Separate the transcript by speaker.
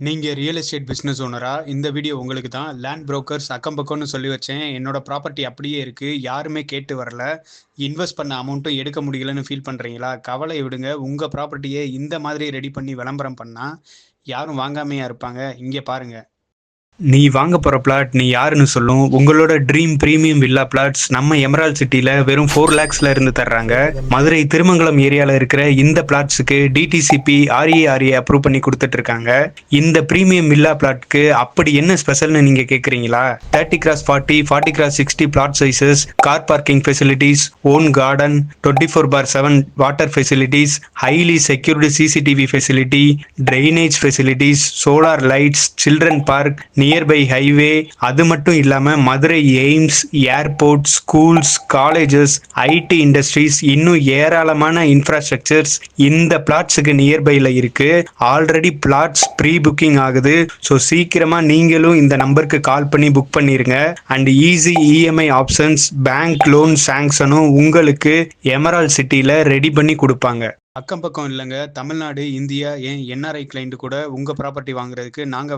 Speaker 1: நீங்க real estate business ஓனரா? இந்த video உங்களுக்கு தான். லேண்ட் புரோக்கர்ஸ் அக்கம் பக்கம்னு சொல்லி வச்சேன். என்னோட ப்ராப்பர்ட்டி அப்படியே இருக்கு. யாருமே கேட்டு வரல. இன்வெஸ்ட் பண்ண அமௌண்ட்டும் எடுக்க முடியலன்னு ஃபீல் பண்றீங்களா? கவலைய விடுங்க. உங்க ப்ராப்பர்ட்டிய இந்த மாதிரி ரெடி பண்ணி விளம்பரம் பண்ணா யாரும் வாங்காமையா இருப்பாங்க? இங்க பாருங்க. நீ வாங்க போற பிளாட் நீ யாருன்னு சொல்லும். உங்களோட ட்ரீம் பிரீமியம் வில்லா பிளாட்ஸ் நம்ம எமரால்ட் சிட்டில வெறும் 4 lakhsல இருந்து தர்றாங்க. மதுரை திருமங்கலம் ஏரியால இருக்கிற இந்த பிளாட்ஸுக்கு டிடிசிபி RERA அப்ரூவ் பண்ணி கொடுத்துட்டு இருக்காங்க. இந்த பிரீமியம் வில்லா பிளாட்க்கு அப்படி என்ன ஸ்பெஷல்னு நீங்க கேக்குறீங்களா? 30x40, 40x60 plot sizes, car parking facilities, own garden, 24/7 water facilities, highly secured CCTV facility, drainage facilities, solar lights, children park, nearby highway. அது மட்டும் இல்லாம Madurai AIIMS, airport, schools, colleges, IT industries, இன்னும் ஏராளமான இன்ஃப்ராஸ்ட்ரக்சர்ஸ் இந்த பிளாட்ஸுக்கு நியர்பைல இருக்கு. ஆல்ரெடி பிளாட்ஸ் ப்ரீ புக்கிங் ஆகுது. ஸோ சீக்கிரமா நீங்களும் இந்த நம்பருக்கு கால் பண்ணி புக் பண்ணிருங்க. And easy EMI options, bank loan சாங்ஷனும் உங்களுக்கு எமரால்ட் சிட்டில ரெடி பண்ணி கொடுப்பாங்க. அக்கம் பக்கம் இல்லைங்க, தமிழ்நாடு, இந்தியா, ஏன் NRI கிளைண்ட் கூட உங்க ப்ராப்பர்ட்டி வாங்குறதுக்கு நாங்க